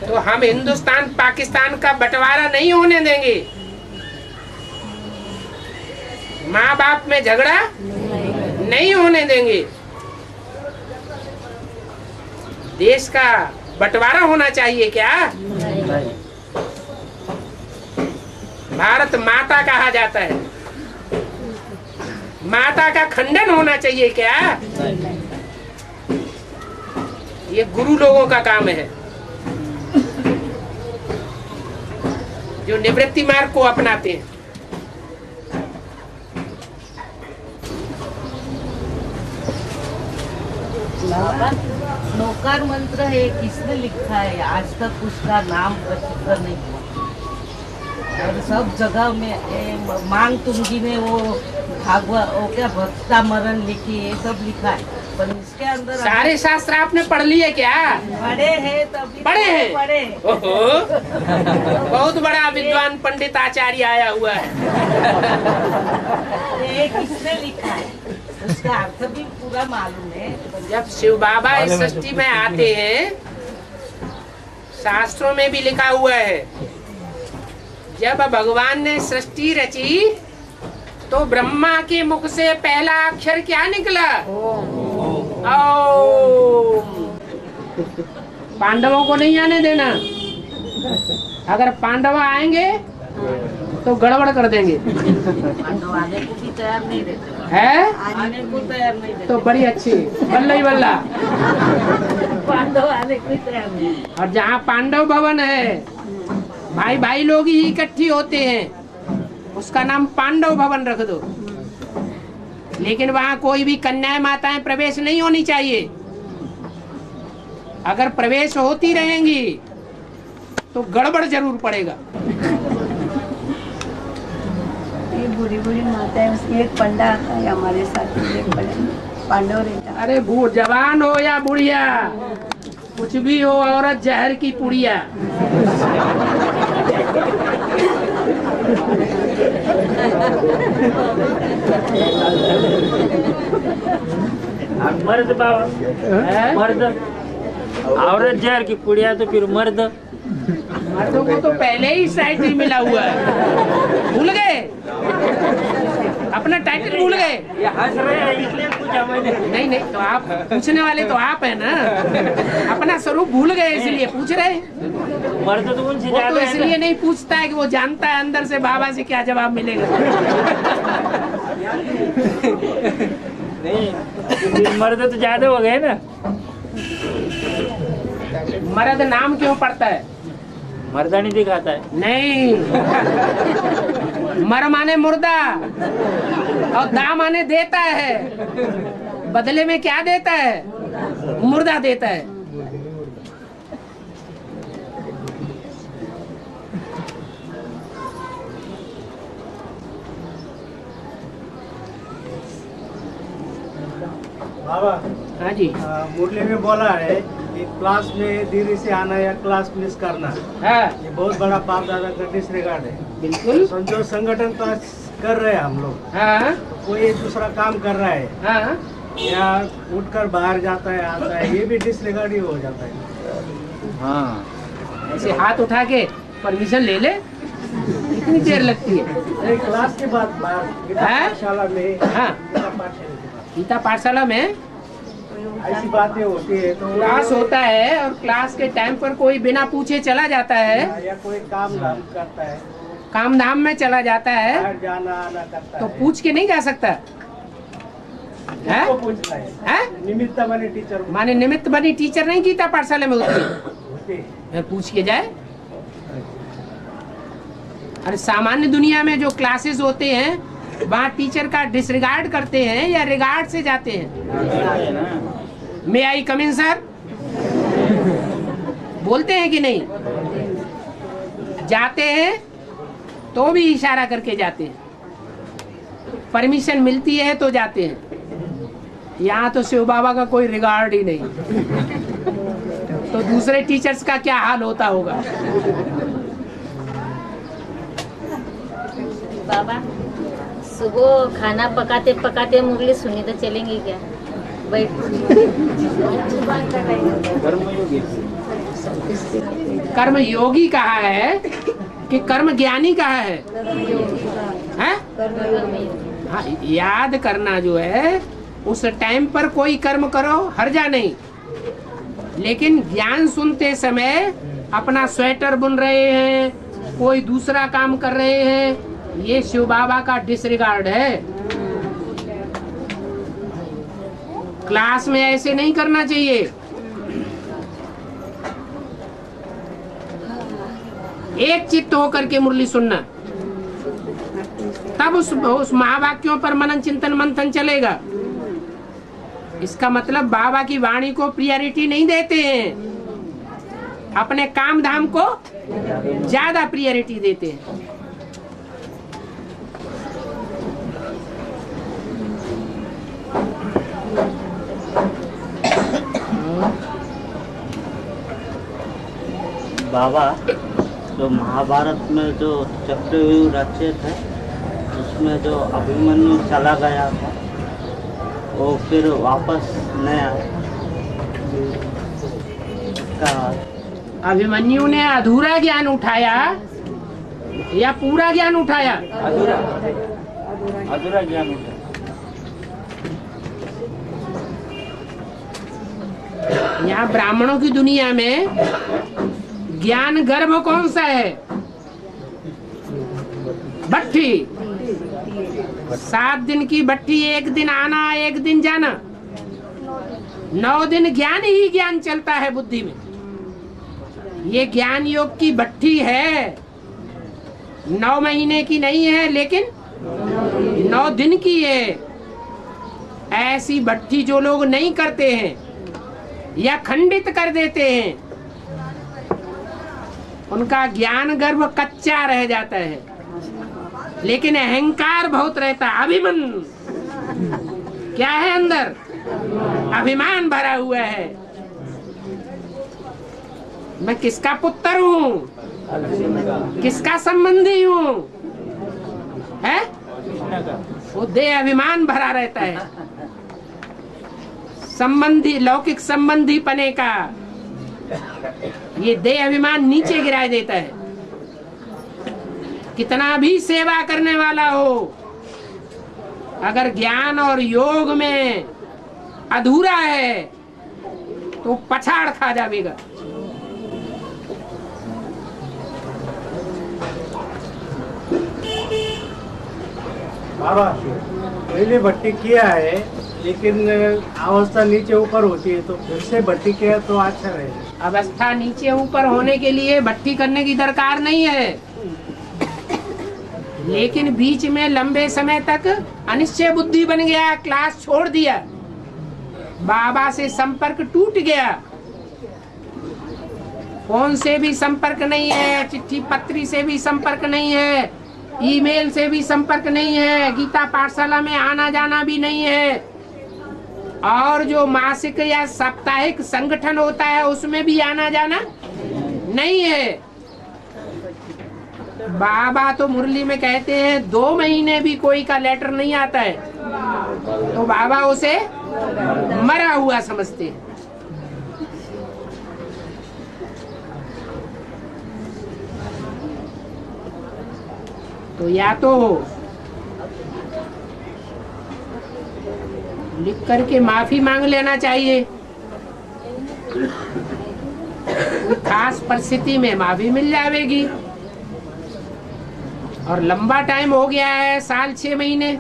Speaker 2: तो हम हिंदुस्तान पाकिस्तान का बंटवारा नहीं होने देंगे। माँ बाप में झगड़ा नहीं होने देंगे। देश का बंटवारा होना चाहिए क्या? भारत माता कहा जाता है, माता का खंडन होना चाहिए क्या? ये गुरु लोगों का काम है जो निवृत्ति मार्ग को अपनाते हैं।
Speaker 10: नौकार मंत्र है, किसने लिखा है? आज तक उसका नाम प्रसिद्ध नहीं हुआ और सब जगह में मांग तुंगी में वो भागवत वो क्या भक्ता मरण लिखी, ये सब लिखा है पर इसके अंदर
Speaker 2: सारे शास्त्र आपने पढ़ लिए क्या?
Speaker 10: पढ़े हैं तभी
Speaker 2: पढ़े हैं?
Speaker 10: पढ़े।
Speaker 2: ओहो, बहुत बड़ा विद्वान पंडित आचार्य आया हुआ है।
Speaker 10: ये किसने लिखा है उसका अर्थ भी पूरा मालूम है।
Speaker 2: जब शिव बाबा इस सृष्टि में आते हैं, शास्त्रों में भी लिखा हुआ है, जब भगवान ने सृष्टि रची तो ब्रह्मा के मुख से पहला अक्षर क्या निकला? ओम। पांडवों को नहीं आने देना, अगर पांडव आएंगे तो गड़बड़ कर देंगे।
Speaker 10: पांडव आने को भी तैयार नहीं रहते
Speaker 2: है?
Speaker 10: आने को तैयार नहीं रहते।
Speaker 2: तो बड़ी अच्छी, बल्ला ही बल्ला।
Speaker 10: पांडव आने को तैयार नहीं।
Speaker 2: और जहाँ पांडव भवन है, भाई भाई लोग ही इकट्ठी होते हैं, उसका नाम पांडव भवन रख दो। लेकिन वहाँ कोई भी कन्याएं माताएं प्रवेश नहीं होनी चाहिए। अगर प्रवेश होती रहेंगी तो गड़बड़ जरूर पड़ेगा।
Speaker 11: ये बुरी बुरी माता है, उसकी एक पंडा आता है हमारे साथ, एक पांडव रहता है।
Speaker 2: अरे जवान हो या बुढ़िया, कुछ भी हो, औरत जहर की पुड़िया।
Speaker 7: मर्द बाबा, मर्द औरत जहर की पुड़िया, तो फिर मर्द।
Speaker 2: मर्दों को तो पहले ही टाइटल मिला हुआ है, भूल गए? अपना टाइटल भूल गए?
Speaker 7: ये हंस रहे हैं इसलिए पूछा मैंने।
Speaker 2: नहीं, तो आप पूछने वाले तो आप है ना, अपना स्वरूप भूल गए इसलिए पूछ रहे।
Speaker 7: मर्द तो उनसे
Speaker 2: वो तो
Speaker 7: ज्यादा
Speaker 2: इसलिए नहीं पूछता है कि वो जानता है अंदर से बाबा से क्या जवाब मिलेगा।
Speaker 7: नहीं, मर्द तो ज्यादा हो गए ना।
Speaker 2: मर्द नाम क्यों पड़ता है?
Speaker 7: मर्दानी दिखाता है।
Speaker 2: नहीं, मर माने मुर्दा और दा माने देता है। बदले में क्या देता है? मुर्दा देता है।
Speaker 1: बाबा,
Speaker 2: हाँ जी,
Speaker 1: मुरली में बोला है कि क्लास में देरी से आना या क्लास मिस करना,
Speaker 2: हाँ
Speaker 1: ये बहुत बड़ा बाप दादा का डिसरिगार्ड है।
Speaker 2: बिल्कुल।
Speaker 1: समझो संगठन क्लास कर रहे हैं हम लोग,
Speaker 2: हाँ
Speaker 1: कोई एक दूसरा काम कर रहा है
Speaker 2: हाँ,
Speaker 1: या उठकर बाहर जाता है आता है, ये भी डिसरिगार्ड ही हो जाता है।
Speaker 6: हाँ,
Speaker 2: ऐसे हाथ उठा के परमिशन ले ले, कितनी देर लगती है?
Speaker 1: एक क्लास के बाद बाहर पाठशाला में,
Speaker 2: हाँ, गीता पाठशाला में
Speaker 1: ऐसी बातें होती है तो
Speaker 2: क्लास होता है और क्लास के टाइम पर कोई बिना पूछे चला जाता है,
Speaker 1: या कोई काम धाम करता है,
Speaker 2: काम धाम में चला जाता है,
Speaker 1: बाहर जाना आना करता
Speaker 2: तो
Speaker 1: है,
Speaker 2: पूछ के नहीं जा सकता है?
Speaker 1: उसको पूछना है। निमित्त बने टीचर
Speaker 2: माने निमित्त बनी टीचर नहीं गीता पाठशाला में होती,
Speaker 1: होते
Speaker 2: है पूछ के जाए। अरे सामान्य दुनिया में जो क्लासेस होते हैं वहाँ टीचर का डिसरिगार्ड करते हैं या रिगार्ड से जाते हैं? मे आई कम इन सर बोलते हैं कि नहीं? जाते हैं तो भी इशारा करके जाते हैं, परमिशन मिलती है तो जाते हैं। यहाँ तो शिव बाबा का कोई रिगार्ड ही नहीं, तो दूसरे टीचर्स का क्या हाल होता होगा?
Speaker 4: बाबा, सुबह खाना पकाते पकाते मुरली सुनी तो चलेंगे क्या? बैठ
Speaker 2: कर्म योगी कहा है कि कर्म ज्ञानी कहा है? हैं? हाँ, याद करना जो है उस टाइम पर कोई कर्म करो, हर्जा नहीं, लेकिन ज्ञान सुनते समय अपना स्वेटर बुन रहे हैं, कोई दूसरा काम कर रहे हैं, ये शिव बाबा का डिसरिगार्ड है। क्लास में ऐसे नहीं करना चाहिए। एक चित्त होकर के मुरली सुनना, तब उस महावाक्यों पर मनन चिंतन मंथन चलेगा। इसका मतलब बाबा की वाणी को प्रियोरिटी नहीं देते हैं, अपने काम धाम को ज्यादा प्रियोरिटी देते हैं।
Speaker 3: बाबा जो महाभारत में जो चक्रव्यूह रचे थे उसमें जो अभिमन्यु चला गया था वो फिर वापस नहीं आया।
Speaker 2: अभिमन्यु ने अधूरा ज्ञान उठाया या पूरा ज्ञान उठाया?
Speaker 7: अधूरा ज्ञान उठाया।
Speaker 2: यहाँ ब्राह्मणों की दुनिया में ज्ञान गर्भ कौन सा है? भट्ठी। 7 दिन की भट्ठी, 1 दिन आना 1 दिन जाना, 9 दिन ज्ञान ही ज्ञान चलता है बुद्धि में। ये ज्ञान योग की भट्ठी है, 9 महीने की नहीं है लेकिन 9 दिन की है। ऐसी भट्ठी जो लोग नहीं करते हैं या खंडित कर देते हैं उनका ज्ञान गर्भ कच्चा रह जाता है, लेकिन अहंकार बहुत रहता है। अभिमान क्या है अंदर? अभिमान भरा हुआ है। मैं किसका पुत्र हूँ, किसका संबंधी हूँ, है? वो देह अभिमान भरा रहता है, संबंधी, लौकिक संबंधी पने का ये देह अभिमान नीचे गिरा देता है। कितना भी सेवा करने वाला हो, अगर ज्ञान और योग में अधूरा है तो पछाड़ खा जाएगा।
Speaker 1: बाबा पहले भट्टी किया है लेकिन अवस्था नीचे ऊपर होती है, तो फिर से भट्टी किया तो अच्छा रहेगा।
Speaker 2: अवस्था नीचे ऊपर होने के लिए भट्टी करने की दरकार नहीं है, लेकिन बीच में लंबे समय तक अनिश्चय बुद्धि बन गया, क्लास छोड़ दिया, बाबा से संपर्क टूट गया, फोन से भी संपर्क नहीं है, चिट्ठी पत्री से भी संपर्क नहीं है, ईमेल से भी संपर्क नहीं है, गीता पाठशाला में आना जाना भी नहीं है, और जो मासिक या साप्ताहिक संगठन होता है उसमें भी आना जाना नहीं है। बाबा तो मुरली में कहते हैं 2 महीने भी कोई का लेटर नहीं आता है तो बाबा उसे मरा हुआ समझते हैं। तो या तो लिख करके माफी मांग लेना चाहिए, खास परिस्थिति में माफी मिल जाएगी, और लंबा टाइम हो गया है 1-6 महीने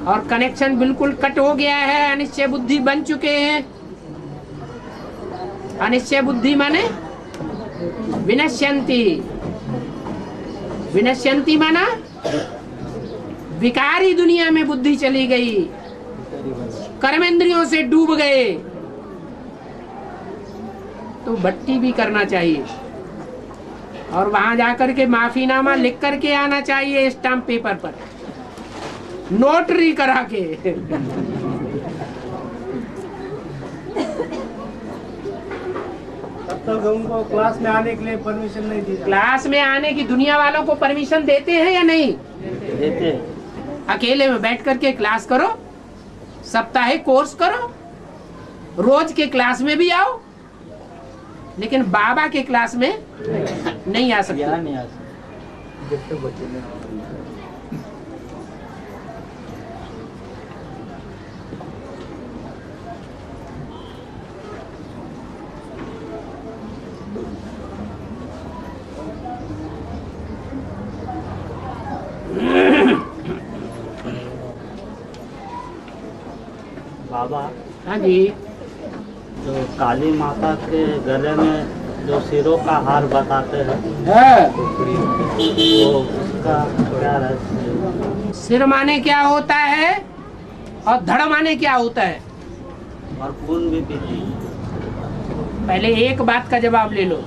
Speaker 2: और कनेक्शन बिल्कुल कट हो गया है, अनिश्चय बुद्धि बन चुके हैं। अनिश्चय बुद्धि माने विनश्यंती, विनश्यंती माना विकारी दुनिया में बुद्धि चली गई, कर्मेंद्रियों से डूब गए, तो भट्टी भी करना चाहिए और वहां जाकर के माफीनामा लिख करके आना चाहिए, स्टाम्प पेपर पर नोटरी करा के।
Speaker 1: तब तक उनको क्लास में आने के लिए परमिशन नहीं दी।
Speaker 2: क्लास में आने की दुनिया वालों को परमिशन देते हैं या नहीं
Speaker 3: देते?
Speaker 2: अकेले में बैठ करके क्लास करो, साप्ताहिक कोर्स करो, रोज के क्लास में भी आओ, लेकिन बाबा के क्लास में नहीं आ सकते।
Speaker 3: नहीं आ सकते। बाबा,
Speaker 2: हाँ जी,
Speaker 3: जो काली माता के गले में जो सिरों का हार बताते हैं वो उसका क्या रहस्य है?
Speaker 2: सिर माने क्या होता है और धड़ माने क्या होता है?
Speaker 3: और खून भी पीती।
Speaker 2: पहले एक बात का जवाब ले लो,